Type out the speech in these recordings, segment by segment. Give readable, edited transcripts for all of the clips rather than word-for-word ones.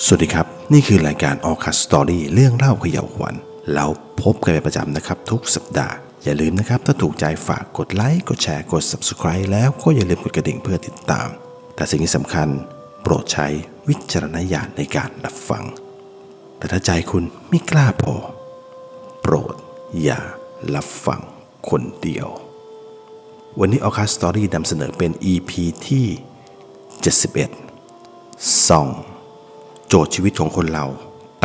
สวัสดีครับนี่คือรายการ Orcas Story เรื่องเล่าเขย่าวขวัญเราพบกันเป็นประจำนะครับทุกสัปดาห์อย่าลืมนะครับถ้าถูกใจฝากกดไลค์กดแชร์กด Subscribe แล้วก็อย่าลืมกดกระดิ่งเพื่อติดตามแต่สิ่งที่สำคัญโปรดใช้วิจารณญาณในการรับฟังแต่ถ้าใจคุณไม่กล้าพอโปรดอย่ารับฟังคนเดียววันนี้ Orcas Story นำเสนอเป็น EP ที่71ซ่องโจทย์ชีวิตของคนเรา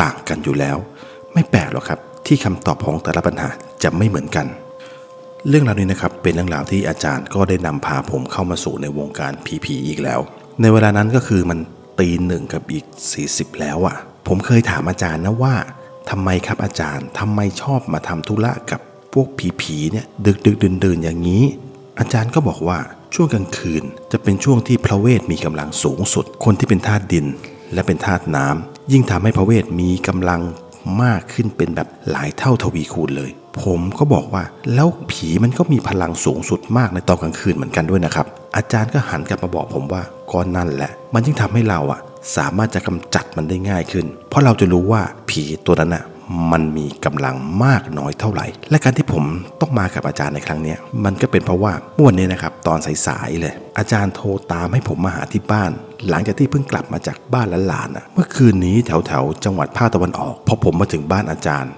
ต่างกันอยู่แล้วไม่แปลกหรอกครับที่คำตอบของแต่ละปัญหาจะไม่เหมือนกันเรื่องราวนี้นะครับเป็นเรื่องราวที่อาจารย์ก็ได้นำพาผมเข้ามาสู่ในวงการ PP อีกแล้วในเวลานั้นก็คือมันตีหนึ่งกับอีก40แล้วอ่ะผมเคยถามอาจารย์นะว่าทำไมครับอาจารย์ทำไมชอบมาทำธุระกับพวกผีเนี่ยดึกดื่นอย่างนี้อาจารย์ก็บอกว่าช่วงกลางคืนจะเป็นช่วงที่พระเวทมีกำลังสูงสุดคนที่เป็นธาตุดินและเป็นธาตุน้ำยิ่งทำให้พระเวทมีกำลังมากขึ้นเป็นแบบหลายเท่าทวีคูณเลยผมก็บอกว่าแล้วผีมันก็มีพลังสูงสุดมากในตอนกลางคืนเหมือนกันด้วยนะครับอาจารย์ก็หันกลับมาบอกผมว่าก็นั่นแหละมันยิ่งทำให้เราสามารถจะกำจัดมันได้ง่ายขึ้นเพราะเราจะรู้ว่าผีตัวนั้นมันมีกำลังมากน้อยเท่าไหร่และการที่ผมต้องมากับอาจารย์ในครั้งนี้มันก็เป็นเพราะว่าเมื่อวันนี้นะครับตอนสายๆเลยอาจารย์โทรตามให้ผมมาหาที่บ้านหลังจากที่เพิ่งกลับมาจากบ้านหลานๆเมื่อคืนนี้แถวๆจังหวัดภาคตะวันออกพอผมมาถึงบ้านอาจารย์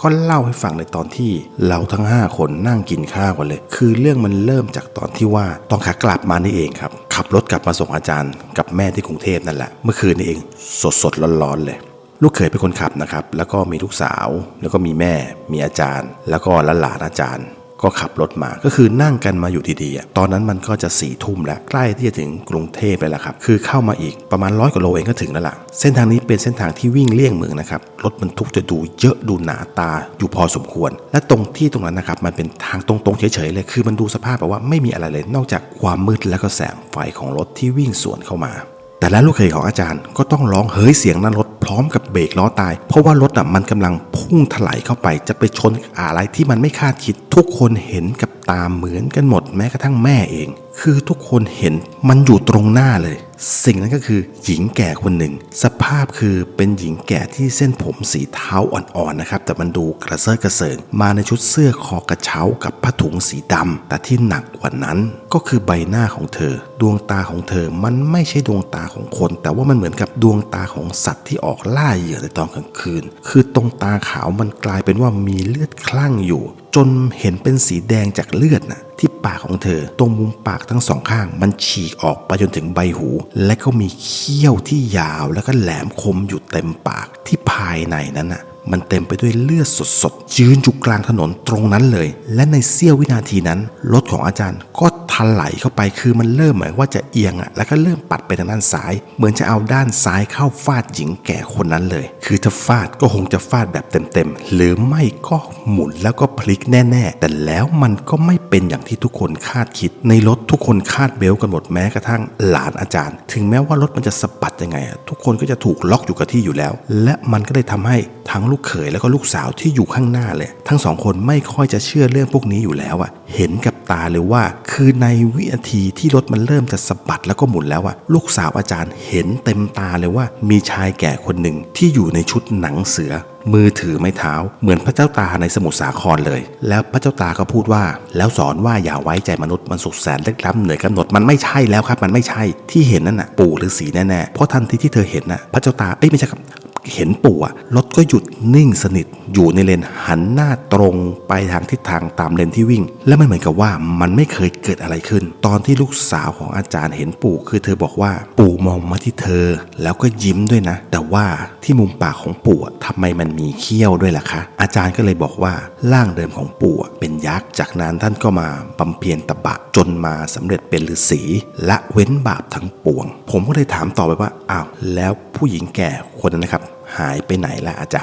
ก็เล่าให้ฟังในตอนที่เราทั้ง5คนนั่งกินข้าวกันเลยคือเรื่องมันเริ่มจากตอนที่ว่าตอนขากลับมานี่เองครับขับรถกลับมาส่งอาจารย์กับแม่ที่กรุงเทพนั่นแหละเมื่อคืนนี้เองสดๆร้อนๆเลยลูกเขยเป็นคนขับนะครับแล้วก็มีลูกสาวแล้วก็มีแม่มีอาจารย์แล้วก็หลานอาจารย์ก็ขับรถมาก็คือนั่งกันมาอยู่ดีๆตอนนั้นมันก็จะ4 ทุ่มแล้วใกล้ที่จะถึงกรุงเทพแล้วล่ะครับคือเข้ามาอีกประมาณ100 กว่าโลเองก็ถึงแล้วล่ะเส้นทางนี้เป็นเส้นทางที่วิ่งเลี่ยงเมืองนะครับรถบรรทุกจะดูเยอะดูหนาตาอยู่พอสมควรและตรงนั้นนะครับมันเป็นทางตรงๆเฉยๆเลยคือมันดูสภาพแบบว่าไม่มีอะไรเลยนอกจากความมืดและก็แสงไฟของรถที่วิ่งสวนเข้ามาแต่แล้วลูกเขยของอาจารย์ก็ต้องร้องเฮ้ยเสียงนั้นรถพร้อมกับเบรกล้อตายเพราะว่ารถมันกำลังพุ่งถลายเข้าไปจะไปชนอะไรที่มันไม่คาดคิดทุกคนเห็นกับตาเหมือนกันหมดแม้กระทั่งแม่เองคือทุกคนเห็นมันอยู่ตรงหน้าเลยสิ่งนั้นก็คือหญิงแก่คนหนึ่งสภาพคือเป็นหญิงแก่ที่เส้นผมสีเทาอ่อนๆนะครับแต่มันดูกระเซิร์กระเซิงมาในชุดเสื้อคอกระเช้ากับผ้าถุงสีดำแต่ที่หนักกว่านั้นก็คือใบหน้าของเธอดวงตาของเธอมันไม่ใช่ดวงตาของคนแต่ว่ามันเหมือนกับดวงตาของสัตว์ที่ออกล่าเหยื่อในตอนกลางคืนคือตรงตาขาวมันกลายเป็นว่ามีเลือดคลั่งอยู่จนเห็นเป็นสีแดงจากเลือดที่ปากของเธอตรงมุมปากทั้ง2 ข้างมันฉีกออกไปจนถึงใบหูและก็มีเขี้ยวที่ยาวแล้วก็แหลมคมอยู่เต็มปากที่ภายในนั้นมันเต็มไปด้วยเลือดสดๆยืนอยู่กลางถนนตรงนั้นเลยและในเสี้ยววินาทีนั้นรถของอาจารย์ก็ถลายเข้าไปคือมันเริ่มเหมือนว่าจะเอียงแล้วก็เริ่มปัดไปทางด้านซ้ายเหมือนจะเอาด้านซ้ายเข้าฟาดหญิงแก่คนนั้นเลยคือถ้าฟาดก็คงจะฟาดแบบเต็มๆหรือไม่ก็หมุนแล้วก็พลิกแน่ๆแต่แล้วมันก็ไม่เป็นอย่างที่ทุกคนคาดคิดในรถทุกคนคาดเบลต์กันหมดแม้กระทั่งหลานอาจารย์ถึงแม้ว่ารถมันจะสะบัดยังไงทุกคนก็จะถูกล็อกอยู่กับที่อยู่แล้วและมันก็เลยทำให้ทั้งลูกเขยแล้วก็ลูกสาวที่อยู่ข้างหน้าเลยทั้ง2 คนไม่ค่อยจะเชื่อเรื่องพวกนี้อยู่แล้วเห็นกับตาเลยว่าคือในวินาทีที่รถมันเริ่มจะสะบัดแล้วก็หมุนแล้วลูกสาวอาจารย์เห็นเต็มตาเลยว่ามีชายแก่คนหนึ่งที่อยู่ในชุดหนังเสือมือถือไม้เท้าเหมือนพระเจ้าตาในสมุทรสาครเลยแล้วพระเจ้าตาก็พูดว่าแล้วสอนว่าอย่าไว้ใจมนุษย์มันสุดแสนลึกล้ำเหนือกำหนดมันไม่ใช่แล้วครับมันไม่ใช่ที่เห็นนั่นปู่ฤาษีแน่ๆเพราะทันทีที่เธอเห็นพระเจ้าตาไม่ใช่ครับเห็นปู่รถก็หยุดนิ่งสนิทอยู่ในเลนหันหน้าตรงไปทางทิศทางตามเลนที่วิ่งและมันเหมือนกับว่ามันไม่เคยเกิดอะไรขึ้นตอนที่ลูกสาวของอาจารย์เห็นปู่คือเธอบอกว่าปู่มองมาที่เธอแล้วก็ยิ้มด้วยนะแต่ว่าที่มุมปากของปู่ทำไมมันมีเขี้ยวด้วยล่ะคะอาจารย์ก็เลยบอกว่าร่างเดิมของปู่เป็นยักษ์จากนั้นท่านก็มาบำเพ็ญตบะจนมาสำเร็จเป็นฤาษีละเว้นบาปทั้งปวงผมก็เลยถามต่อไปว่าอ้าวแล้วผู้หญิงแก่คนนั้นนะครับ หายไปไหนล่ะอาจ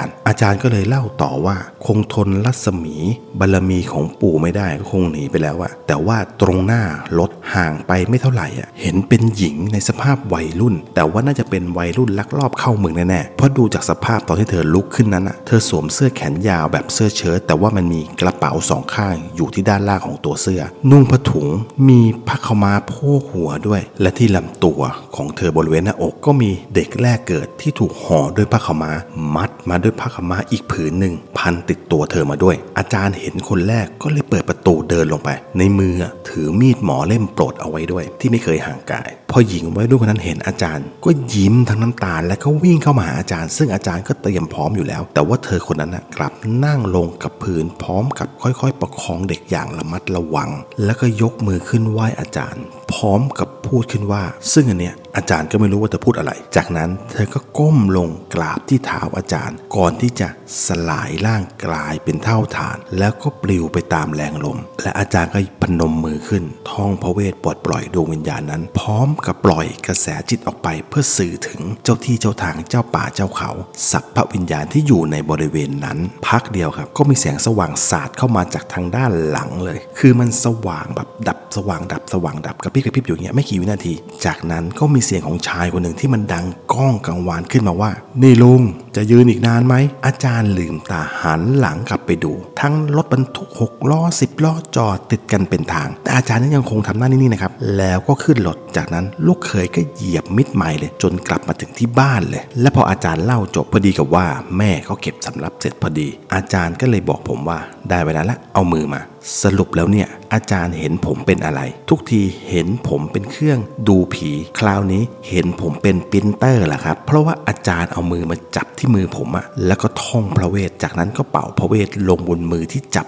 ารย์ก็เลยเล่าต่อว่าคงทนรัศมีบารมีของปู่ไม่ได้ก็คงหนีไปแล้วอะแต่ว่าตรงหน้ารถห่างไปไม่เท่าไหร่อะเห็นเป็นหญิงในสภาพวัยรุ่นแต่ว่าน่าจะเป็นวัยรุ่นลักลอบเข้าเมืองแน่ๆเพราะดูจากสภาพตอนที่เธอลุกขึ้นนั้นอะเธอสวมเสื้อแขนยาวแบบเสื้อเชิ้ตแต่ว่ามันมีกระเป๋าสองข้างอยู่ที่ด้านล่างของตัวเสื้อนุ่งผ้าถุงมีผ้าขาวม้าโพกหัวด้วยและที่ลำตัวของเธอบริเวณหน้าอกก็มีเด็กแรกเกิดที่ถูกห่อด้วยผ้าขาวม้ามัดมาด้วยผ้าขาวม้าอีกผืนหนึ่งพันติดตัวเธอมาด้วยอาจารย์เห็นคนแรกก็เลยเปิดประตูเดินลงไปในมือถือมีดหมอเล่มโปรดเอาไว้ด้วยที่ไม่เคยห่างกายพอหญิงวัยรุ่นคนนั้นเห็นอาจารย์ก็ยิ้มทั้งน้ำตาและก็วิ่งเข้ามาหาอาจารย์ซึ่งอาจารย์ก็เตรียมพร้อมอยู่แล้วแต่ว่าเธอคนนั้นกลับนั่งลงกับพื้นพร้อมกับค่อยๆประคองเด็กอย่างระมัดระวังแล้วก็ยกมือขึ้นไหว้อาจารย์พร้อมกับพูดขึ้นว่าซึ่งอันเนี้ยอาจารย์ก็ไม่รู้ว่าเธอพูดอะไรจากนั้นเธอก็ก้มลงกราบที่เท้าอาจารย์ก่อนที่จะสลายร่างกลายเป็นเท่าฐานแล้วก็ปลิวไปตามแรงลมและอาจารย์ก็พนมมือขึ้นท่องพระเวทปลดปล่อยดวงวิญญาณนั้นพร้อมกับปล่อยกระแสจิตออกไปเพื่อสื่อถึงเจ้าที่เจ้าทางเจ้าป่าเจ้าเขาสัพพวิญญาณที่อยู่ในบริเวณนั้นพักเดียวครับก็มีแสงสว่างสาดเข้ามาจากทางด้านหลังเลยคือมันสว่างแบบดับสว่างดับสว่างดับกระพริบอยู่อย่างเงี้ยไม่กี่วินาทีจากนั้นก็มีเสียงของชายคนหนึ่งที่มันดังก้องกังวานขึ้นมาว่านี่ลุงจะยืนอีกนานไหมอาจารย์ลืมตาหันหลังกลับไปดูทั้งรถบรรทุก6 ล้อ10 ล้อจอดติดกันเป็นทางแต่อาจารย์นั้นยังคงทำหน้านิ่งๆนะครับแล้วก็ขึ้นรถจากนั้นลูกเขยก็เหยียบมิดไมล์เลยจนกลับมาถึงที่บ้านเลยและพออาจารย์เล่าจบพอดีกับว่าแม่เขาเก็บสำรับเสร็จพอดีอาจารย์ก็เลยบอกผมว่าได้เวลาละเอามือมาสรุปแล้วเนี่ยอาจารย์เห็นผมเป็นอะไรทุกทีเห็นผมเป็นเครื่องดูผีคราวนี้เห็นผมเป็นปรินเตอร์แหละครับเพราะว่าอาจารย์เอามือมาจับที่มือผมแล้วก็ท่องพระเวทจากนั้นก็เป่าพระเวทลงบนมือที่จับ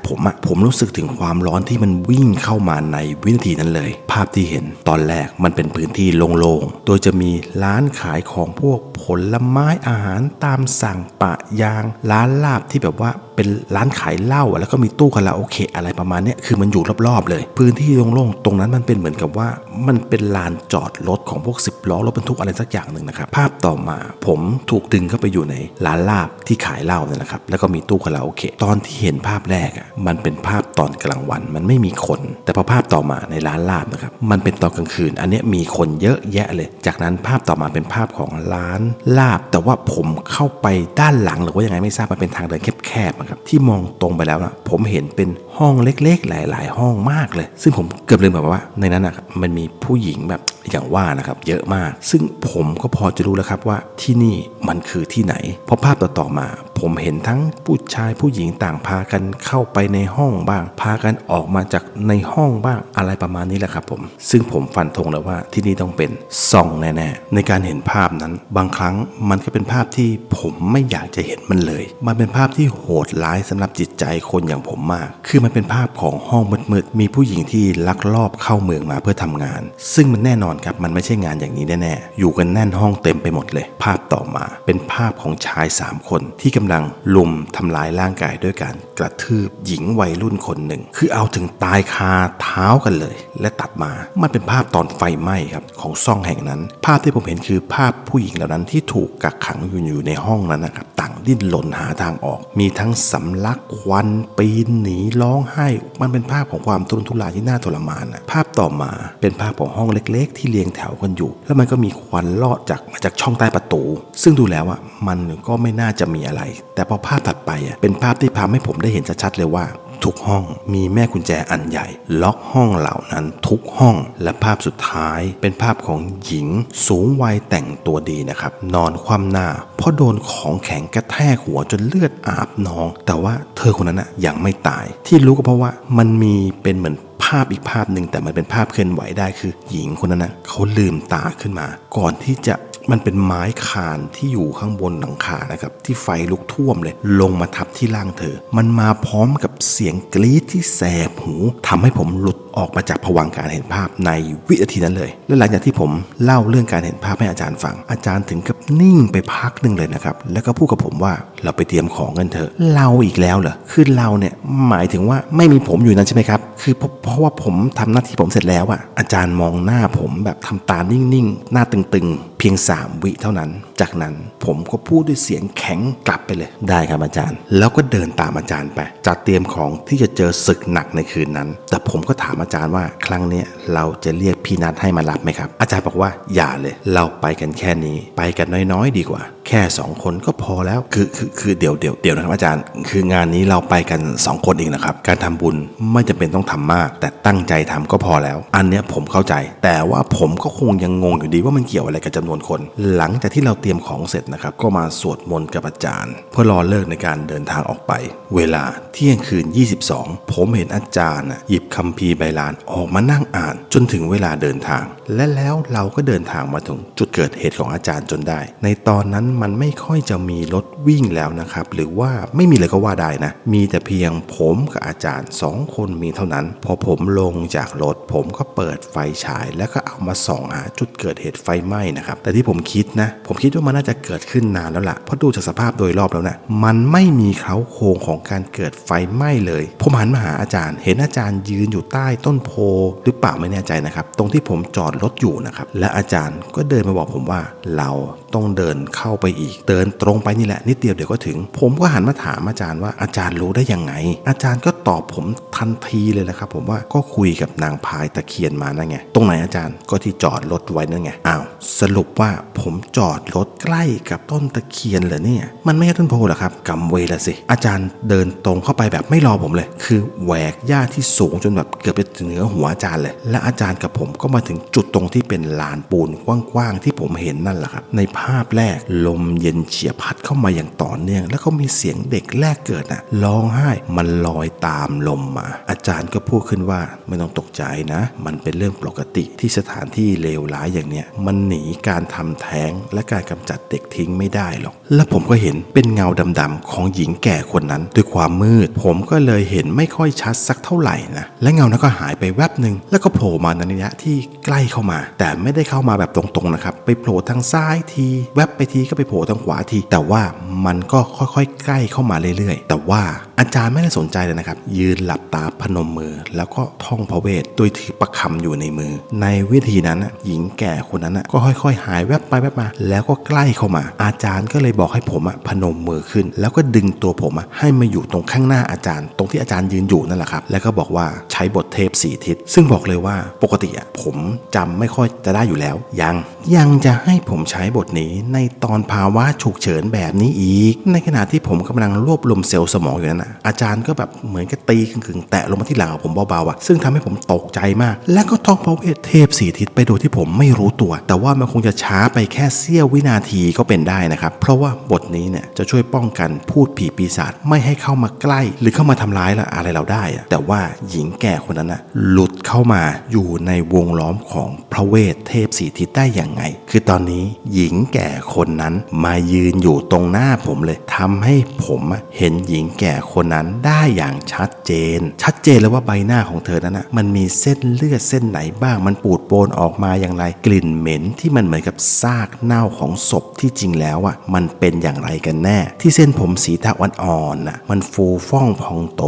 ผมรู้สึกถึงความร้อนที่มันวิ่งเข้ามาในวินาทีนั้นเลยภาพที่เห็นตอนแรกมันเป็นพื้นที่โล่งๆโดยจะมีร้านขายของพวกผลไม้อาหารตามสั่งปะยางร้านลาบที่แบบว่าเป็นร้านขายเหล้าแล้วก็มีตู้คาราโอเกะอะไรประมาณนี้คือมันอยู่รอบๆเลยพื้นที่โล่งๆตรงนั้นมันเป็นเหมือนกับว่ามันเป็นลานจอดรถของพวก10 ล้อรถบรรทุกอะไรสักอย่างหนึ่งนะครับภาพต่อมาผมถูกดึงเข้าไปอยู่ในร้านลาบที่ขายเหล้าเนี่ยนะครับแล้วก็มีตู้คาราโอเกะตอนที่เห็นภาพแรกมันเป็นภาพตอนกลางวันมันไม่มีคนแต่พอภาพต่อมาในร้านลาบนะครับมันเป็นตอนกลางคืนอันนี้มีคนเยอะแยะเลยจากนั้นภาพต่อมาเป็นภาพของร้านลาบแต่ว่าผมเข้าไปด้านหลังหรือว่ายังไงไม่ทราบมันเป็นทางเดินแคบๆครับที่มองตรงไปแล้วผมเห็นเป็นห้องเล็กๆหลายๆห้องมากเลยซึ่งผมเกือบลืมแบบว่าในนั้นนะครับมันมีผู้หญิงแบบอย่างว่านะครับเยอะมากซึ่งผมก็พอจะรู้แล้วครับว่าที่นี่มันคือที่ไหนเพราะภาพต่อมาผมเห็นทั้งผู้ชายผู้หญิงต่างพากันเข้าไปในห้องบ้างพากันออกมาจากในห้องบ้างอะไรประมาณนี้แหละครับผมซึ่งผมฟันธงแล้วว่าที่นี่ต้องเป็นซ่องแน่ๆในการเห็นภาพนั้นบางครั้งมันก็เป็นภาพที่ผมไม่อยากจะเห็นมันเลยมันเป็นภาพที่โหดร้ายสำหรับจิตใจคนอย่างผมมากคือมันเป็นภาพของห้องมืดๆมีผู้หญิงที่ลักลอบเข้าเมืองมาเพื่อทำงานซึ่งมันแน่นอนครับมันไม่ใช่งานอย่างนี้แน่ๆอยู่กันแน่นห้องเต็มไปหมดเลยภาพต่อมาเป็นภาพของชาย3 คนที่กำลังลุมทำลายร่างกายด้วยการกระทืบหญิงวัยรุ่นคนหนึ่งคือเอาถึงตายคาเท้ากันเลยและตัดมามันเป็นภาพตอนไฟไหม้ครับของซ่องแห่งนั้นภาพที่ผมเห็นคือภาพผู้หญิงเหล่านั้นที่ถูกกักขังอยู่ในห้องนั้นนะครับต่างดิ้นรนหาทางออกมีทั้งสำลักควันปีนหนีร้องไห้มันเป็นภาพของความทุรนทุรายที่น่าทรมานภาพต่อมาเป็นภาพของห้องเล็กๆที่เรียงแถวกันอยู่แล้วมันก็มีควันลอดมาจากช่องใต้ประตูซึ่งดูแล้วมันก็ไม่น่าจะมีอะไรแต่พอภาพถัดไปเป็นภาพที่ทำให้ผมได้เห็นชัดๆเลยว่าทุกห้องมีแม่กุญแจอันใหญ่ล็อกห้องเหล่านั้นทุกห้องและภาพสุดท้ายเป็นภาพของหญิงสูงวัยแต่งตัวดีนะครับนอนคว่ำหน้าเพราะโดนของแข็งกระแทกหัวจนเลือดอาบนองแต่ว่าเธอคนนั้นยังไม่ตายที่รู้ก็เพราะว่ามันมีเป็นเหมือนภาพอีกภาพหนึ่งแต่มันเป็นภาพเคลื่อนไหวได้คือหญิงคนนั้นเขาลืมตาขึ้นมาก่อนที่จะมันเป็นไม้คานที่อยู่ข้างบนหลังคานะครับที่ไฟลุกท่วมเลยลงมาทับที่ร่างเธอมันมาพร้อมกับเสียงกรี๊ดที่แสบหูทำให้ผมหลุด ออกมาจากภวังค์การเห็นภาพในวินาทีนั้นเลยและหลังจากที่ผมเล่าเรื่องการเห็นภาพให้อาจารย์ฟังอาจารย์ถึงกับนิ่งไปพักหนึ่งเลยนะครับแล้วก็พูดกับผมว่าเราไปเตรียมของกันเถอะเราอีกแล้วเหรอคือเราเนี่ยหมายถึงว่าไม่มีผมอยู่นั้นใช่ไหมครับคือเพราะว่าผมทำหน้าที่ผมเสร็จแล้วอะอาจารย์มองหน้าผมแบบทำตานิ่งๆหน้าตึงๆเพียง3 วิเท่านั้นจากนั้นผมก็พูดด้วยเสียงแข็งกลับไปเลยได้ครับอาจารย์แล้วก็เดินตามอาจารย์ไปจัดเตรียมของที่จะเจอศึกหนักในคืนนั้นแต่ผมก็ถามอาจารย์ว่าครั้งนี้เราจะเรียกพี่นัทให้มารับไหมครับอาจารย์บอกว่าอย่าเลยเราไปกันแค่นี้ไปกันน้อยๆดีกว่าแค่2 คนก็พอแล้วคือเดี๋ยวนะครับอาจารย์คืองานนี้เราไปกัน2 คนเองนะครับการทำบุญไม่จำเป็นต้องทำมากแต่ตั้งใจทำก็พอแล้วอันเนี้ยผมเข้าใจแต่ว่าผมก็คงยังงงอยู่ดีว่ามันเกี่ยวอะไรกับจำนวนคนหลังจากที่เราเตรียมของเสร็จนะครับก็มาสวดมนต์กับอาจารย์เพื่อรอเลิกในการเดินทางออกไปเวลาเที่ยงคืน22ผมเห็นอาจารย์หยิบคัมภีร์ใบลานออกมานั่งอ่านจนถึงเวลาเดินทางและแล้วเราก็เดินทางมาถึงจุดเกิดเหตุของอาจารย์จนได้ในตอนนั้นมันไม่ค่อยจะมีรถวิ่งแล้วนะครับหรือว่าไม่มีเลยก็ว่าได้นะมีแต่เพียงผมกับอาจารย์2 คนมีเท่านั้นพอผมลงจากรถผมก็เปิดไฟฉายแล้วก็เอามาส่องหาจุดเกิดเหตุไฟไหม้นะครับแต่ที่ผมคิดว่ามันน่าจะเกิดขึ้นนานแล้วล่ะเพราะดูจากสภาพโดยรอบแล้วนะมันไม่มีเค้าโครงของการเกิดไฟไหม้เลยผมหันมาหาอาจารย์เห็นอาจารย์ยืนอยู่ใต้ต้นโพหรือเปล่าไม่แน่ใจนะครับตรงที่ผมจอดรถอยู่นะครับและอาจารย์ก็เดินมาบอกผมว่าเราต้องเดินเข้าไปอีกเดินตรงไปนี่แหละนิดเดียวเดี๋ยวก็ถึงผมก็หันมาถามอาจารย์ว่าอาจารย์รู้ได้ยังไงอาจารย์ก็ตอบผมทันทีเลยนะครับผมว่าก็คุยกับนางพายตะเคียนมานั่นไงตรงไหนอาจารย์ก็ที่จอดรถไว้นั่นไงอ้าวสรุปว่าผมจอดรถใกล้กับต้นตะเคียนเหรอเนี่ยมันไม่ใช่ต้นโพหรอครับกำเวละสิอาจารย์เดินตรงเข้าไปแบบไม่รอผมเลยคือแหวกหญ้าที่สูงจนแบบเกือบจะถึงเหนือหัวอาจารย์เลยและอาจารย์กับผมก็มาถึงจุดตรงที่เป็นลานปูนกว้างๆที่ผมเห็นนั่นแหละครับในภาพแรกลมเย็นเฉียบพัดเข้ามาอย่างต่อเนื่องแล้วก็มีเสียงเด็กแรกเกิดร้องไห้มันลอยตามลมมาอาจารย์ก็พูดขึ้นว่าไม่ต้องตกใจนะมันเป็นเรื่องปกติที่สถานที่เลวร้ายอย่างเนี้ยมันหนีการทำแท้งและการกำจัดเด็กทิ้งไม่ได้หรอกและผมก็เห็นเป็นเงาดำๆของหญิงแก่คนนั้นด้วยความมืดผมก็เลยเห็นไม่ค่อยชัดสักเท่าไหร่นะและเงานั้นก็หายไปแวบหนึ่งแล้วก็โผล่มาในระยะที่ใกล้เข้ามาแต่ไม่ได้เข้ามาแบบตรงๆนะครับไปโผล่ทางซ้ายทีแวบไปทีก็ไปโผล่ทางขวาทีแต่ว่ามันก็ค่อยๆใกล้เข้ามาเรื่อยๆแต่ว่าอาจารย์ไม่ได้สนใจเลยนะครับยืนหลับตาพนมมือแล้วก็ท่องพระเวทโดยถือประคำอยู่ในมือในวิธีนั้นหญิงแก่คนนั้นก็ค่อยๆหายแวบไปแวบมาแล้วก็ใกล้เข้ามาอาจารย์ก็เลยบอกให้ผมพนมมือขึ้นแล้วก็ดึงตัวผมให้มาอยู่ตรงข้างหน้าอาจารย์ตรงที่อาจารย์ยืนอยู่นั่นแหละครับแล้วก็บอกว่าใช้บทเทพ4 ทิศซึ่งบอกเลยว่าปกติผมจำไม่ค่อยจะได้อยู่แล้วยังจะให้ผมใช้บทนี้ในตอนภาวะฉุกเฉินแบบนี้อีกในขณะที่ผมกำลังรวบรวมเซลล์สมองอยู่นั้นอาจารย์ก็แบบเหมือนกับตีกึ่งๆแตะลงมาที่หลังของผมเบาๆซึ่งทำให้ผมตกใจมากและก็ท่องพระเวทเทพ4 ทิศไปโดยที่ผมไม่รู้ตัวแต่ว่ามันคงจะช้าไปแค่เสี้ยววินาทีก็เป็นได้นะครับเพราะว่าบทนี้เนี่ยจะช่วยป้องกันพูดผีปีศาจไม่ให้เข้ามาใกล้หรือเข้ามาทำร้ายอะไรเราได้แต่ว่าหญิงแก่คนนั้นหลุดเข้ามาอยู่ในวงล้อมของพระเวทเทพ4 ทิศได้อย่างไงคือตอนนี้หญิงแก่คนนั้นมายืนอยู่ตรงหน้าผมเลยทำให้ผมเห็นหญิงแก่คนนั้นได้อย่างชัดเจนเลยว่าใบหน้าของเธอนั้นมันมีเส้นเลือดเส้นไหนบ้างมันปูดโปนออกมาอย่างไรกลิ่นเหม็นที่มันเหมือนกับซากเน่าของศพที่จริงแล้วมันเป็นอย่างไรกันแน่ที่เส้นผมสีเทาอ่อนๆมันฟูฟ่องพองโต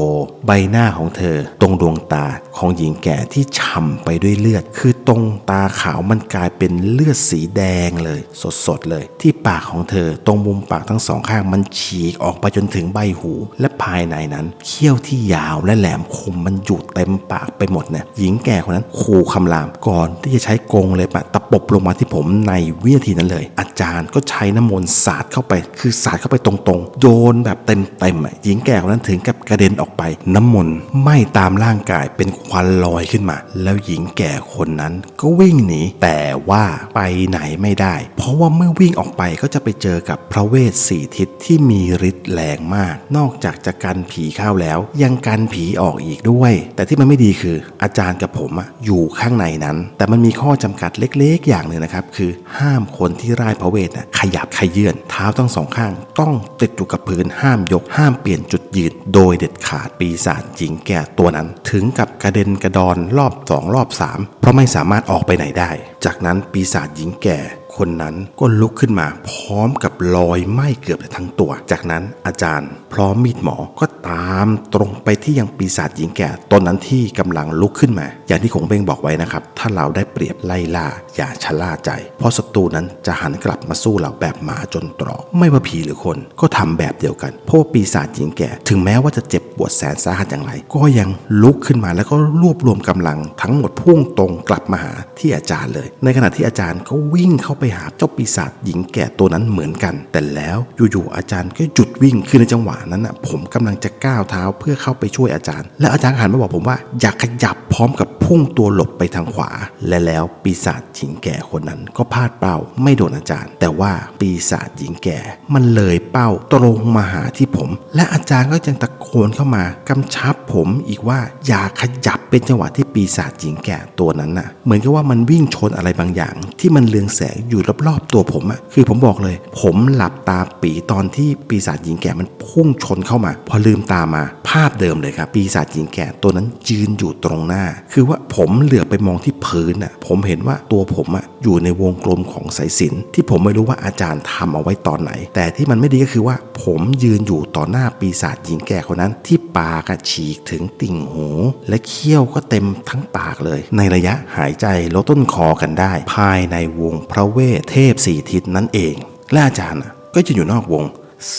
ใบหน้าของเธอตรงดวงตาของหญิงแก่ที่ฉ่ำไปด้วยเลือดคือตรงตาขาวมันกลายเป็นเลือดสีแดงเลยสดเลยที่ปากของเธอตรงมุมปากทั้ง2 ข้างมันฉีกออกไปจนถึงใบหูและภายในนั้นเขี้ยวที่ยาวและแหลมคมมันอยู่เต็มปากไปหมดเนี่ยหญิงแก่คนนั้นขู่คำรามก่อนที่จะใช้กรงเลยตะปบลงมาที่ผมในวินาทีนั้นเลยอาจารย์ก็ใช้น้ำมนต์สาดเข้าไปคือสาดเข้าไปตรงๆโดนแบบเต็มหญิงแก่คนนั้นถึงกับกระเด็นออกไปน้ำมนต์ไหม้ตามร่างกายเป็นควันลอยขึ้นมาแล้วหญิงแก่คนนั้นก็วิ่งหนีแต่ว่าไปไหนไม่ได้เพราะว่าเมื่อวิ่งออกไปก็จะไปเจอกับพระเวท4 ทิศที่มีฤทธิ์แรงมากนอกจากจะ จะกันผีเข้าแล้วยังกันผีออกอีกด้วยแต่ที่มันไม่ดีคืออาจารย์กับผมอยู่ข้างในนั้นแต่มันมีข้อจำกัดเล็กๆอย่างหนึ่งนะครับคือห้ามคนที่ร่ายพระเวทขยับขยื่นเท้าทั้งสองข้างต้องติดอยู่กับพื้นห้ามยกห้ามเปลี่ยนจุดยืนโดยเด็ดขาดปีศาจหญิงแก่ตัวนั้นถึงกับกระเด็นกระดอนรอบ2รอบ3เพราะไม่สามารถออกไปไหนได้จากนั้นปีศาจหญิงแก่คนนั้นก็ลุกขึ้นมาพร้อมกับรอยไหม้เกือบทั้งตัวจากนั้นอาจารย์พร้อมมีดหมอก็ตามตรงไปที่ยังปีศาจหญิงแก่ตนนั้นที่กำลังลุกขึ้นมาอย่างที่คงเบ้งบอกไว้นะครับถ้าเราได้เปรียบไล่ล่าอย่าชะล่าใจเพราะศัตรูนั้นจะหันกลับมาสู้เราแบบหมาจนตรอกไม่ว่าผีหรือคนก็ทำแบบเดียวกันเพราะปีศาจหญิงแก่ถึงแม้ว่าจะเจ็บปวดแสนสาหัสอย่างไรก็ยังลุกขึ้นมาแล้วก็รวบรวมกำลังทั้งหมดพุ่งตรงกลับมาหาที่อาจารย์เลยในขณะที่อาจารย์ก็วิ่งเข้าไปหาเจ้าปีศาจหญิงแก่ตัวนั้นเหมือนกันแต่แล้วอยู่ๆอาจารย์ก็หยุดวิ่งคือในจังหวะนั้นผมกำลังจะก้าวเท้าเพื่อเข้าไปช่วยอาจารย์และอาจารย์หันมาบอกผมว่าอย่าขยับพร้อมกับพุ่งตัวหลบไปทางขวาและแล้วปีศาจหญิงแก่คนนั้นก็พลาดเป้าไม่โดนอาจารย์แต่ว่าปีศาจหญิงแก่มันเลยเป้าตรงมาหาที่ผมและอาจารย์ก็ยังตะโกนเข้ามากำชับผมอีกว่าอย่าขยับเป็นจังหวะที่ปีศาจหญิงแก่ตัวนั้นเหมือนกับว่ามันวิ่งชนอะไรบางอย่างที่มันเรืองแสงอยู่รอบๆตัวผมคือผมบอกเลยผมหลับตาปีตอนที่ปีศาจหญิงแก่มันพุ่งชนเข้ามาพอลืมตามาภาพเดิมเลยครับปีศาจหญิงแก่ตัวนั้นยืนอยู่ตรงหน้าคือว่าผมเหลือบไปมองที่พื้นผมเห็นว่าตัวผมอยู่ในวงกลมของสายสิญจน์ที่ผมไม่รู้ว่าอาจารย์ทำเอาไว้ตอนไหนแต่ที่มันไม่ดีก็คือว่าผมยืนอยู่ต่อหน้าปีศาจหญิงแก่คนนั้นที่ปากฉีกถึงติ่งหูและเขี้ยวก็เต็มทั้งปากเลยในระยะหายใจลดต้นคอกันได้ภายในวงพระเวทเทพ4ทิศนั่นเองและอาจารย์ก็จะอยู่นอกวง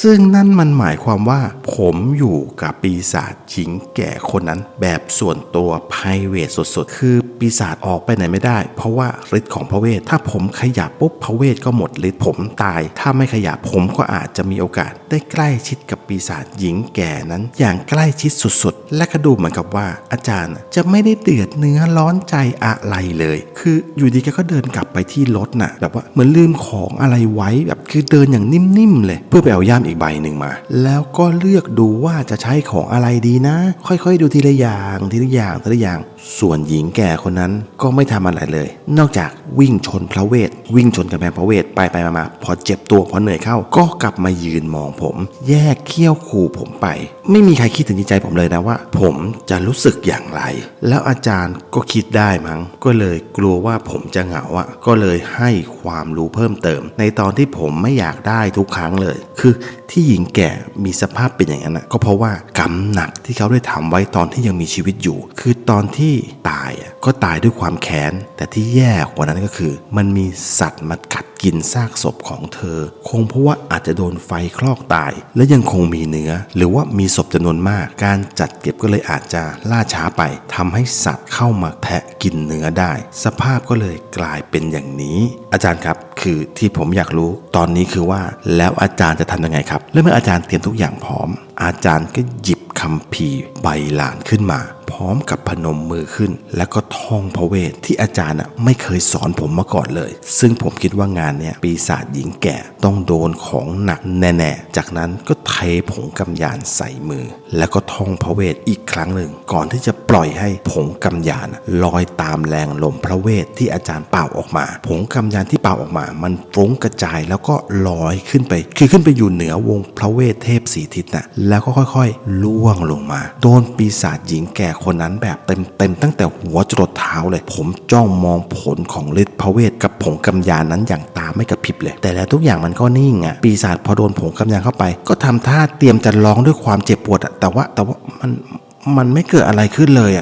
ซึ่งนั่นมันหมายความว่าผมอยู่กับปีศาจหญิงแก่คนนั้นแบบส่วนตัวไพรเวทสุดๆคือปีศาจออกไปไหนไม่ได้เพราะว่าฤทธิ์ของพระเวทถ้าผมขยับปุ๊บพระเวทก็หมดฤทธิ์ผมตายถ้าไม่ขยับผมก็อาจจะมีโอกาสได้ใกล้ชิดกับปีศาจหญิงแก่นั้นอย่างใกล้ชิดสุดๆและก็ดูเหมือนกับว่าอาจารย์จะไม่ได้เดือดเนื้อร้อนใจอะไรเลยคืออยู่ดีแกก็เดินกลับไปที่รถแบบว่าเหมือนลืมของอะไรไว้แบบคือเดินอย่างนิ่มๆเลยเพื่อไปเอาย่ามอีกใบหนึ่งมาแล้วก็เลือกดูว่าจะใช้ของอะไรดีนะค่อยๆดูทีละอย่างทีละอย่างทีละอย่างส่วนหญิงแก่คนนั้นก็ไม่ทำอะไรเลยนอกจากวิ่งชนพระเวทวิ่งชนกำแพงพระเวทไปมาพอเจ็บตัวพอเหนื่อยเข้าก็กลับมายืนมองผมแยกเขี้ยวขู่ผมไปไม่มีใครคิดถึงจิตใจผมเลยนะว่าผมจะรู้สึกอย่างไรแล้วอาจารย์ก็คิดได้มั้งก็เลยกลัวว่าผมจะเหงาก็เลยให้ความรู้เพิ่มเติมในตอนที่ผมไม่อยากได้ทุกครั้งเลยคือที่หญิงแก่มีสภาพเป็นอย่างนั้นก็เพราะว่ากรรมหนักที่เขาได้ทำไว้ตอนที่ยังมีชีวิตอยู่คือตอนที่ตายก็ตายด้วยความแค้นแต่ที่แย่กว่านั้นก็คือมันมีสัตว์มากัดกินซากศพของเธอคงเพราะว่าอาจจะโดนไฟคลอกตายและยังคงมีเนื้อหรือว่ามีศพจำนวนมากการจัดเก็บก็เลยอาจจะล่าช้าไปทำให้สัตว์เข้ามาแทะกินเนื้อได้สภาพก็เลยกลายเป็นอย่างนี้อาจารย์ครับคือที่ผมอยากรู้ตอนนี้คือว่าแล้วอาจารย์จะทำยังไงครับและเมื่ออาจารย์เตรียมทุกอย่างพร้อมอาจารย์ก็หยิบคัมภีร์ใบลานขึ้นมาพร้อมกับพนมมือขึ้นแล้วก็ท่องพระเวทที่อาจารย์ไม่เคยสอนผมมาก่อนเลยซึ่งผมคิดว่างานเนี้ยปีศาจหญิงแก่ต้องโดนของหนักแน่ๆจากนั้นก็เทผงกำยานใส่มือแล้วก็ท่องพระเวทอีกครั้งหนึ่งก่อนที่จะปล่อยให้ผงกำยานลอยตามแรงลมพระเวทที่อาจารย์เป่าออกมาผงกำยานที่เป่าออกมามันฟุ้งกระจายแล้วก็ลอยขึ้นไปคือขึ้นไปอยู่เหนือวงพระเวทเทพ4ทิศแล้วก็ค่อยๆล่วงลงมาโดนปีศาจหญิงแก่คนนั้นแบบเต็มตั้งแต่หัวจรดเท้าเลยผมจ้องมองผลของฤทธิ์พระเวทกับผงกำยานนั้นอย่างตาไม่กระพริบเลยแต่แล้วทุกอย่างมันก็นิ่งปีศาจพอโดนผงกำยานเข้าไปก็ทำท่าเตรียมจะร้องด้วยความเจ็บปวดแต่ว่ามันไม่เกิดอะไรขึ้นเลย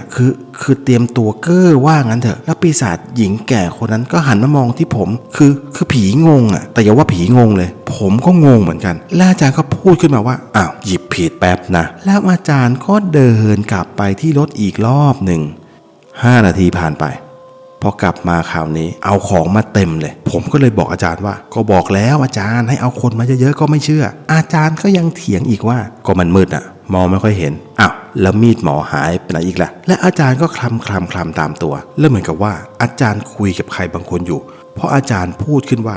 คือเตรียมตัวเก้อว่างั้นเถอะแล้วปีศาจหญิงแก่คนนั้นก็หันมามองที่ผมคือผีงงแต่อย่าว่าผีงงเลยผมก็งงเหมือนกันแล้วอาจารย์ก็พูดขึ้นมาว่าอ้าวหยิบผิดแป๊บนะแล้วอาจารย์ก็เดินกลับไปที่รถอีกรอบหนึ่ง5 นาทีผ่านไปพอกลับมาคราวนี้เอาของมาเต็มเลยผมก็เลยบอกอาจารย์ว่าก็บอกแล้วอาจารย์ให้เอาคนมาเยอะๆก็ไม่เชื่ออาจารย์ก็ยังเถียงอีกว่าก็มันมืดมองไม่ค่อยเห็นอ้าวแล้วมีดหมอหายไปไหนอีกล่ะและอาจารย์ก็คลำตามตัวแล้วเหมือนกับว่าอาจารย์คุยกับใครบางคนอยู่เพราะอาจารย์พูดขึ้นว่า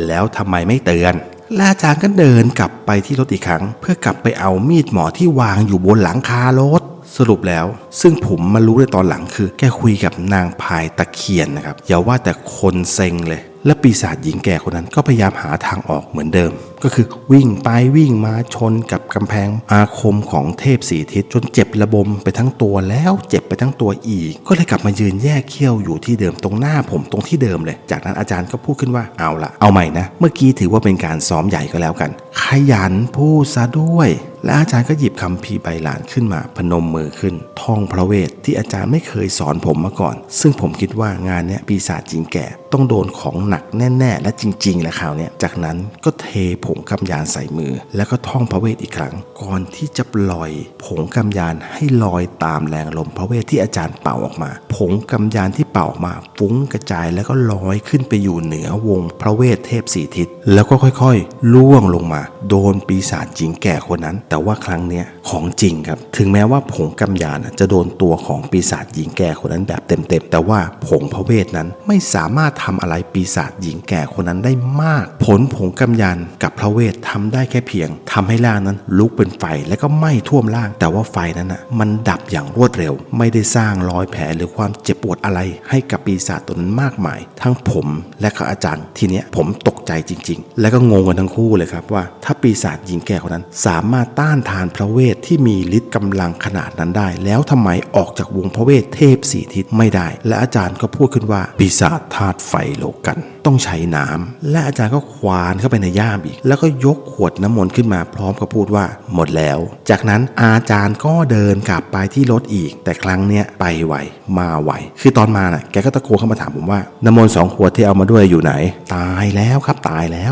แล้วทำไมไม่เตือน และอาจารย์ก็เดินกลับไปที่รถอีกครั้งเพื่อกลับไปเอามีดหมอที่วางอยู่บนหลังคารถสรุปแล้วซึ่งผมมารู้ในตอนหลังคือแกคุยกับนางพายตะเคียนนะครับอย่าว่าแต่คนเซ็งเลยและปีศาจหญิงแก่คนนั้นก็พยายามหาทางออกเหมือนเดิมก็คือวิ่งไปวิ่งมาชนกับกำแพงอาคมของเทพสีทิศจนเจ็บระบมไปทั้งตัวแล้วเจ็บไปทั้งตัวอีกก็เลยกลับมายืนแยกเขี้ยวอยู่ที่เดิมตรงหน้าผมตรงที่เดิมเลยจากนั้นอาจารย์ก็พูดขึ้นว่าเอาใหม่นะเมื่อกี้ถือว่าเป็นการซ้อมใหญ่ก็แล้วกันขยันพูดซะด้วยและอาจารย์ก็หยิบคัมภีร์ใบลานขึ้นมาพนมมือขึ้นท่องพระเวทที่อาจารย์ไม่เคยสอนผมมาก่อนซึ่งผมคิดว่างานนี้ปีศาจหญิงแก่ต้องโดนของหนักแน่ๆและจริงๆและคราวนี้จากนั้นก็เทผงกำยานใส่มือแล้วก็ท่องพระเวทอีกครั้งก่อนที่จะปล่อยผงกำยานให้ลอยตามแรงลมพระเวทที่อาจารย์เป่าออกมาผงกำยานที่เป่าออกมาฟุ้งกระจายแล้วก็ลอยขึ้นไปอยู่เหนือวงพระเวทเทพสีทิศแล้วก็ค่อยๆล่วงลงมาโดนปีศาจหญิงแก่คนนั้นแต่ว่าครั้งนี้ของจริงครับถึงแม้ว่าผงกำยานจะโดนตัวของปีศาจหญิงแก่คนนั้นแบบเต็มๆแต่ว่าผงพระเวทนั้นไม่สามารถทำอะไรปีศาจหญิงแก่คนนั้นได้มากผลผงกำยานกับพระเวททำได้แค่เพียงทำให้ร่างนั้นลุกเป็นไฟและก็ไหม้ท่วมร่างแต่ว่าไฟนั้นมันดับอย่างรวดเร็วไม่ได้สร้างรอยแผลหรือความเจ็บปวดอะไรให้กับปีศาจตัวนั้นมากมายทั้งผมและก็อาจารย์ทีเนี้ยผมตกใจจริงๆและก็งงกันทั้งคู่เลยครับว่าถ้าปีศาจหญิงแก่คนนั้นสามารถต้านทานพระเวทที่มีฤทธิ์กำลังขนาดนั้นได้แล้วทำไมออกจากวงพระเวทเทพสีทิศไม่ได้และอาจารย์ก็พูดขึ้นว่าปีศาจธาตุไฟโลกันต้องใช้น้ำและอาจารย์ก็ควานเข้าไปในย่ามอีกแล้วก็ยกขวดน้ำมนต์ขึ้นมาพร้อมกับพูดว่าหมดแล้วจากนั้นอาจารย์ก็เดินกลับไปที่รถอีกแต่ครั้งเนี้ยไปไวมาไวคือตอนมาแกก็ตะโกนเข้ามาถามผมว่าน้ำมนต์2 ขวดที่เอามาด้วยอยู่ไหนตายแล้วครับตายแล้ว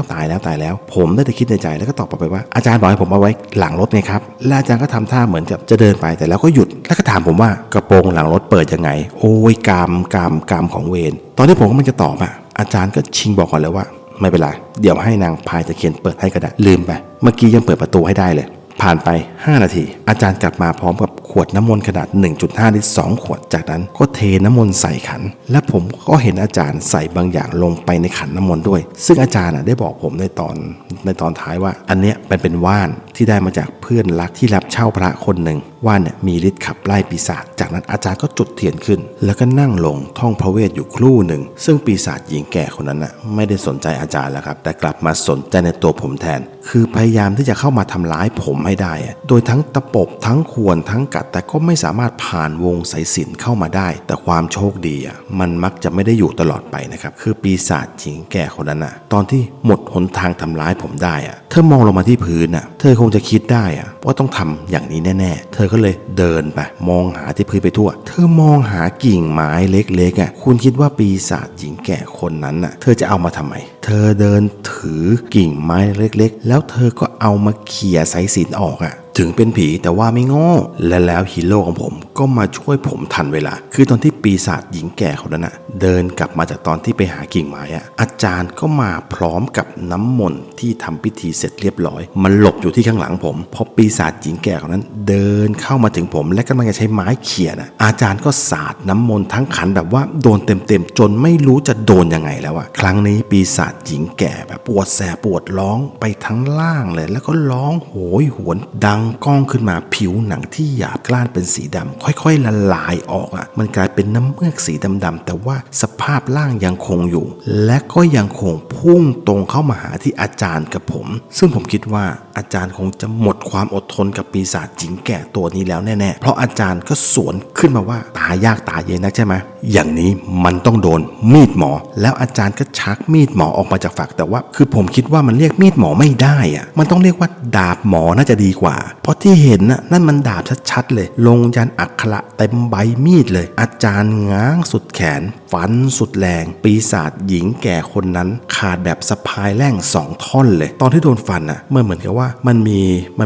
ผมได้แต่คิดในใจแล้วก็ตอบไปว่าอาจารย์บอกให้ผมเอาไว้หลังรถไงครับและอาจารย์ก็ทำท่าเหมือนกับจะเดินไปแต่แล้วก็หยุดแล้วก็ถามผมว่ากระโปรงหลังรถเปิดยังไงโอ้ยกรรมของเวรตอนที่ผมกำลังจะตอบอาจารย์ก็ชิงบอกก่อนเลยว่าไม่เป็นไรเดี๋ยวให้นางพายตะเคียนเปิดให้ก็ได้ลืมไปเมื่อกี้ยังเปิดประตูให้ได้เลยผ่านไป5 นาทีอาจารย์กลับมาพร้อมกับขวดน้ำมนต์ขนาด 1.5 ลิตร2 ขวดจากนั้นก็เทน้ำมนต์ใส่ขันและผมก็เห็นอาจารย์ใส่บางอย่างลงไปในขันน้ำมนต์ด้วยซึ่งอาจารย์ได้บอกผมในตอนท้ายว่าอันเนี้ยเป็นว่านที่ได้มาจากเพื่อนรักที่รับเช่าพระคนหนึ่งว่านเนี่ยมีฤทธิ์ขับไล่ปีศาจจากนั้นอาจารย์ก็จุดเทียนขึ้นแล้วก็นั่งลงท่องพระเวทอยู่ครู่หนึ่งซึ่งปีศาจหญิงแก่คนนั้นไม่ได้สนใจอาจารย์แล้วครับแต่กลับมาสนใจในตัวผมแทนคือพยายามที่จะเข้ามาทำร้ายผมให้ได้โดยทั้งตะปบทั้งข่วนทั้งกัดแต่ก็ไม่สามารถผ่านวงสายสิญจน์เข้ามาได้แต่ความโชคดีมันมักจะไม่ได้อยู่ตลอดไปนะครับคือปีศาจหญิงแก่คนนั้นตอนที่หมดหนทางทำร้ายผมได้เธอมองลงมาที่พื้นเธอคงจะคิดได้ว่าต้องทำอย่างนี้แน่ๆเธอก็เลยเดินไปมองหาที่พื้นไปทั่วเธอมองหากิ่งไม้เล็กๆคุณคิดว่าปีศาจหญิงแก่คนนั้นเธอจะเอามาทำไมเธอเดินถือกิ่งไม้เล็กๆแล้วเธอก็เอามาเขี่ยสายสิญจน์ออกถึงเป็นผีแต่ว่าไม่โง่และแล้วฮีโร่ของผมก็มาช่วยผมทันเวลาคือตอนที่ปีศาจหญิงแก่คนนั้นเดินกลับมาจากตอนที่ไปหากิ่งไม้อาจารย์ก็มาพร้อมกับน้ำมนต์ที่ทำพิธีเสร็จเรียบร้อยมันหลบอยู่ที่ข้างหลังผมพอปีศาจหญิงแก่คนนั้นเดินเข้ามาถึงผมและกำลังจะใช้ไม้เขี่ยอาจารย์ก็สาดน้ำมนต์ทั้งขันแบบว่าโดนเต็มจนไม่รู้จะโดนยังไงแล้วครั้งนี้ปีศาจหญิงแก่แบบปวดแสบปวดร้องไปทั้งล่างเลยแล้วก็ร้องโหยหวนดังก้องขึ้นมาผิวหนังที่หยาบกร้านเป็นสีดำค่อยๆละลายออกมันกลายเป็นน้ำเมือกสีดำๆแต่ว่าสภาพร่างยังคงอยู่และก็ยังคงพุ่งตรงเข้ามาหาที่อาจารย์กับผมซึ่งผมคิดว่าอาจารย์คงจะหมดความอดทนกับปีศาจหญิงแก่ตัวนี้แล้วแน่ๆเพราะอาจารย์ก็สวนขึ้นมาว่าตายากตายเย็นนักใช่ไหมอย่างนี้มันต้องโดนมีดหมอแล้วอาจารย์ก็ชักมีดหมอออกมาจากฝักแต่ว่าคือผมคิดว่ามันเรียกมีดหมอไม่ได้มันต้องเรียกว่าดาบหมอน่าจะดีกว่าเพราะที่เห็นนั่นมันดาบชัดๆเลยลงยันอักขระเต็มใบมีดเลยอาจารย์ง้างสุดแขนฟันสุดแรงปีศาจหญิงแก่คนนั้นขาดแบบสะพายแร่ง2 ท่อนเลยตอนที่โดนฟันเหมือนกับว่ามัน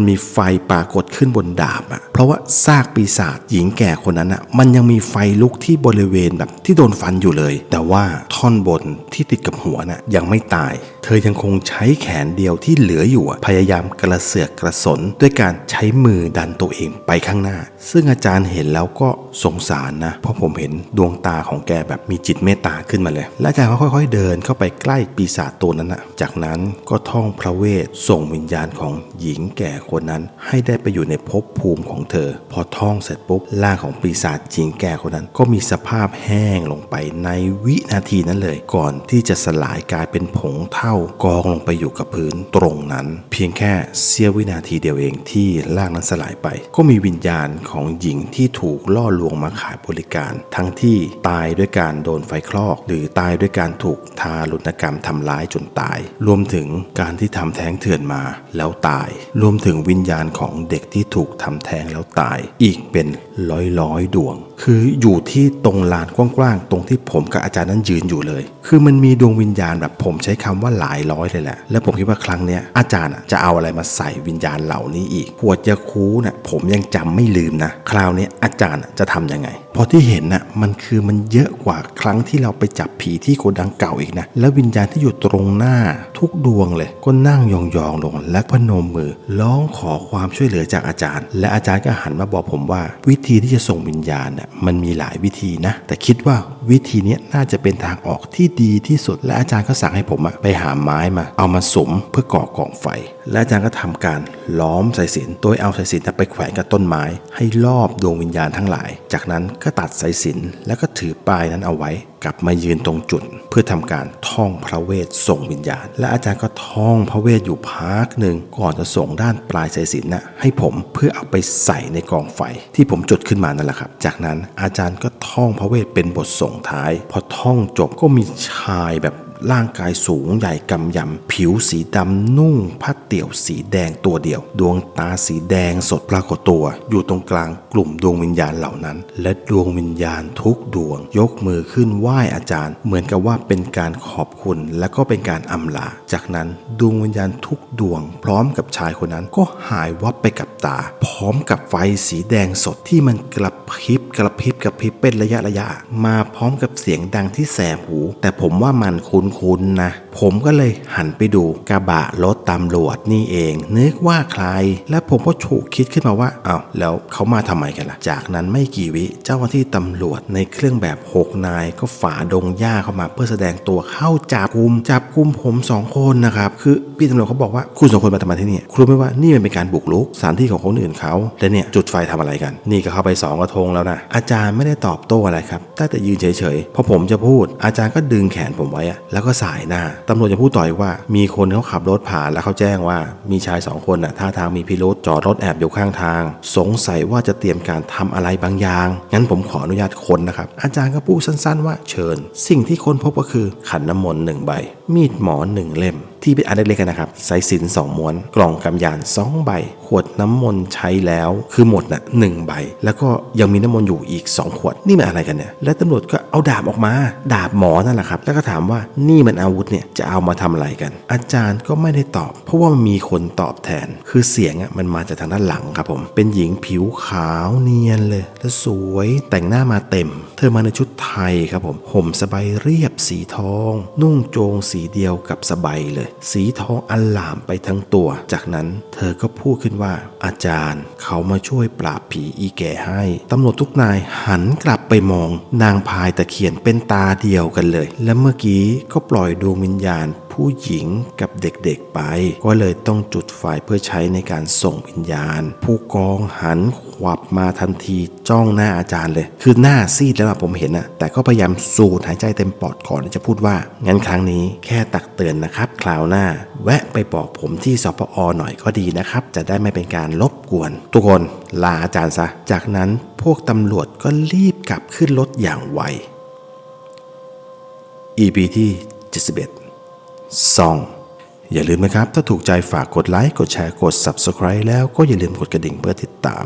มีไฟปรากฏขึ้นบนดาบเพราะว่าซากปีศาจหญิงแก่คนนั้นมันยังมีไฟลุกที่บริเวณแบบที่โดนฟันอยู่เลยแต่ว่าท่อนบนที่ติดกับหัวยังไม่ตายเธ ธอยังคงใช้แขนเดียวที่เหลืออยู่พยายามกระเสือกกระสนด้วยการใช้มือดันตัวเองไปข้างหน้าซึ่งอาจารย์เห็นแล้วก็สงสารนะเพราะผมเห็นดวงตาของแกแบบมีจิตเมตตาขึ้นมาเลยและอาจารย์ก็ค่อยๆเดินเข้าไปใกล้ปีศาจตัวนั้นจากนั้นก็ท่องพระเวทส่งวิญญาณของหญิงแก่คนนั้นให้ได้ไปอยู่ในภพภูมิของเธอพอท่องเสร็จปุ๊บร่างของปีศาจหญิงแก่คนนั้นก็มีสภาพแห้งลงไปในวินาทีนั้นเลยก่อนที่จะสลายกลายเป็นผงเท่ากองลงไปอยู่กับพื้นตรงนั้นเพียงแค่เสี้ยววินาทีเดียวเองที่ร่างนั้นสลายไปก็มีวิญญาณของหญิงที่ถูกล่อลวงมาขายบริการทั้งที่ตายด้วยการโดนไฟคลอกหรือตายด้วยการถูกทารุณกรรมทำร้ายจนตายรวมถึงการที่ทำแท้งเถื่อนมาแล้วตายรวมถึงวิญญาณของเด็กที่ถูกทำแท้งแล้วตายอีกเป็นร้อยดวงคืออยู่ที่ตรงลานกว้างๆตรงที่ผมกับอาจารย์นั้นยืนอยู่เลยคือมันมีดวงวิญญาณแบบผมใช้คำว่าหลายร้อยเลยแหละและผมคิดว่าครั้งเนี้ยอาจารย์จะเอาอะไรมาใส่วิญญาณเหล่านี้อีกขวดยาคูน่ะผมยังจำไม่ลืมนะคราวนี้อาจารย์จะทำยังไงพอที่เห็นน่ะมันเยอะกว่าครั้งที่เราไปจับผีที่โกดังเก่าอีกนะแล้ววิญญาณที่อยู่ตรงหน้าทุกดวงเลยก็นั่งยองๆลงและพนมมือร้องขอความช่วยเหลือจากอาจารย์และอาจารย์ก็หันมาบอกผมว่าวิธีที่จะส่งวิญญาณน่ะมันมีหลายวิธีนะแต่คิดว่าวิธีนี้น่าจะเป็นทางออกที่ดีที่สุดและอาจารย์ก็สั่งให้ผมไปหาไม้มาเอามาสุมเพื่อก่อกองไฟและอาจารย์ก็ทำการล้อมสายสิญจน์โดยเอาสายสิญจน์ไปแขวนกับต้นไม้ให้รอบดวงวิญญาณทั้งหลายจากนั้นก็ตัดสายสิญจน์แล้วก็ถือป้ายนั้นเอาไว้กลับมายืนตรงจุดเพื่อทำการท่องพระเวทส่งวิญญาณและอาจารย์ก็ท่องพระเวทอยู่พักหนึ่งก่อนจะส่งด้านปลายสายสิญจน์ให้ผมเพื่อเอาไปใส่ในกองไฟที่ผมจุดขึ้นมานั่นแหละครับจากนั้นอาจารย์ก็ท่องพระเวทเป็นบทส่งท้ายพอท่องจบก็มีชายแบบร่างกายสูงใหญ่กำยำผิวสีดำนุ่งผ้าเตี่ยวสีแดงตัวเดียวดวงตาสีแดงสดปรากฏตัวอยู่ตรงกลางกลุ่มดวงวิญญาณเหล่านั้นและดวงวิญญาณทุกดวงยกมือขึ้นไหว้อาจารย์เหมือนกับว่าเป็นการขอบคุณและก็เป็นการอำลาจากนั้นดวงวิญญาณทุกดวงพร้อมกับชายคนนั้นก็หายวับไปกับตาพร้อมกับไฟสีแดงสดที่มันกระพริบเป็นระยะมาพร้อมกับเสียงดังที่แสบหูแต่ผมว่ามันคุ้นๆนะผมก็เลยหันไปดูกระบะรถตำรวจนี่เองนึกว่าใครและผมก็ฉุกคิดขึ้นมาว่าอ้าวแล้วเขามาทำไมกันล่ะจากนั้นไม่กี่วิเจ้าหน้าที่ตำรวจในเครื่องแบบ6 นายก็ฝ่าดงหญ้าเข้ามาเพื่อแสดงตัวเข้าจับกุมผม2 คนนะครับคือพี่ตำรวจเขาบอกว่าคุณ2 คนมาทำไมที่นี่คุณรู้ไหมว่านี่มันเป็นการบุกรุกสถานที่ของคนอื่นเขาและเนี่ยจุดไฟทำอะไรกันนี่ก็เข้าไป2 กระทงแล้วนะอาจารย์ไม่ได้ตอบโต้อะไรครับแต่ยืนเฉยๆพอผมจะพูดอาจารย์ก็ดึงแขนผมไว้แล้วก็สายหน้าตำรวจจะพูดต่ออีกว่ามีคนเขาขับรถผ่านแล้วเขาแจ้งว่ามีชาย2 คนท่าทางมีพิรุธจอดรถแอบอยู่ข้างทางสงสัยว่าจะเตรียมการทำอะไรบางอย่างงั้นผมขออนุญาตค้นนะครับอาจารย์ก็พูดสั้นๆว่าเชิญสิ่งที่ค้นพบก็คือขันน้ำมนต์1 ใบมีดหมอ1 เล่มที่เป็นอันเล็กๆกันนะครับสายสิญจน์2 ม้วนกล่องกำยาน2 ใบขวดน้ำมนต์ใช้แล้วคือหมด1 ใบแล้วก็ยังมีน้ำมนต์อยู่อีก2 ขวดนี่มันอะไรกันเนี่ยและตำรวจก็เอาดาบออกมาดาบหมอนั่นแหละครับแล้วก็ถามว่านี่มันอาวุธเนี่ยจะเอามาทำอะไรกันอาจารย์ก็ไม่ได้ตอบเพราะว่ามีคนตอบแทนคือเสียงมันมาจากทางด้านหลังครับผมเป็นหญิงผิวขาวเนียนเลยและสวยแต่งหน้ามาเต็มเธอมาในชุดไทยครับผมห่มสบายเรียบสีทองนุ่งโจงสีเดียวกับสบายเลยสีทองอลามไปทั้งตัวจากนั้นเธอก็พูดขึ้นว่าอาจารย์เขามาช่วยปราบผีอีแก่ให้ตำรวจทุกนายหันกลับไปมองนางพายตะเคียนเป็นตาเดียวกันเลยและเมื่อกี้ก็ปล่อยดวงวิญญาณผู้หญิงกับเด็กๆไปก็เลยต้องจุดไฟเพื่อใช้ในการส่งวิญญาณผู้กองหันขวับมาทันทีจ้องหน้าอาจารย์เลยคือหน้าซีดแล้วผมเห็นแต่ก็พยายามสูดหายใจเต็มปอดก่อนที่จะพูดว่างั้นครั้งนี้แค่ตักเตือนนะครับคราวหน้าแวะไปบอกผมที่สปอ.หน่อยก็ดีนะครับจะได้ไม่เป็นการรบกวนทุกคนลาอาจารย์ซะจากนั้นพวกตำรวจก็รีบกลับขึ้นรถอย่างไว EP ที่71ซ่องอย่าลืมนะครับถ้าถูกใจฝากกดไลค์กดแชร์กด Subscribe แล้วก็อย่าลืมกดกระดิ่งเพื่อติดตาม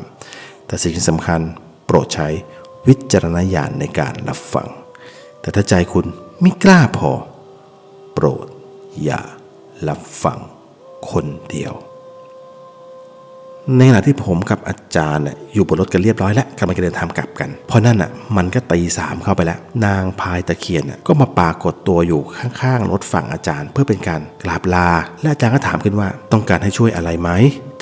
แต่สิ่งที่สำคัญโปรดใช้วิจารณญาณในการรับฟังแต่ถ้าใจคุณไม่กล้าพอโปรดอย่ารับฟังคนเดียว ในขณะที่ผมกับอาจารย์อยู่บนรถกันเรียบร้อยแล้วกำลังจะเดินทางกลับกันเพราะนั่นมันก็ตี 3เข้าไปแล้วนางพายตะเคียนก็มาปรากฏตัวอยู่ข้างๆรถฝั่งอาจารย์เพื่อเป็นการกราบลาและอาจารย์ก็ถามขึ้นว่าต้องการให้ช่วยอะไรไหม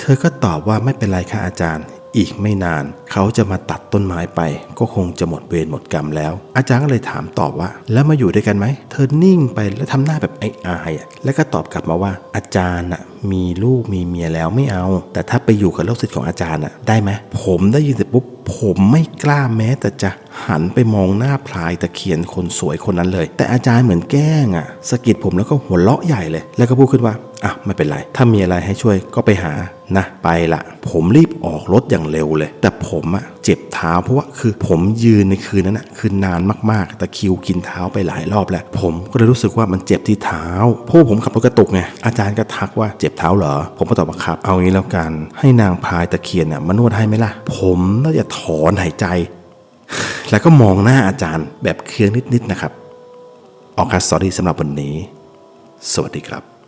เธอก็ตอบว่าไม่เป็นไรค่ะอาจารย์อีกไม่นานเขาจะมาตัดต้นไม้ไปก็คงจะหมดเวรหมดกรรมแล้วอาจารย์ก็เลยถามตอบว่าแล้วมาอยู่ด้วยกันไหมเธอนิ่งไปแล้วทำหน้าแบบอายแล้วก็ตอบกลับมาว่าอาจารย์มีลูกมีเมียแล้วไม่เอาแต่ถ้าไปอยู่กับลูกศิษย์ของอาจารย์ได้ไหมผมได้ยินเสร็จปุ๊บผมไม่กล้าแม้แต่จะหันไปมองหน้าพลายตะเคียนคนสวยคนนั้นเลยแต่อาจารย์เหมือนแกล้งสะกิดผมแล้วก็หัวเราะใหญ่เลยแล้วก็พูดขึ้นว่าไม่เป็นไรถ้ามีอะไรให้ช่วยก็ไปหานะไปละผมรีบออกรถอย่างเร็วเลยแต่ผมเจ็บเท้าเพราะว่าคือผมยืนในคืนนั้นคือนานมากๆตะคริวกินเท้าไปหลายรอบแล้วผมก็เลยรู้สึกว่ามันเจ็บที่เท้าเพราะผมขับรถกระตุกไงอาจารย์ก็ทักว่าเจ็บเท้าเหรอผมก็ตอบว่าครับเอางี้แล้วกันให้นางพลายตะเคียนมานวดให้ไหมล่ะผมน่าจะถอนหายใจแล้วก็มองหน้าอาจารย์แบบเคืองนิดๆนะครับออกคัสสอรี่สำหรับวันนี้สวัสดีครับ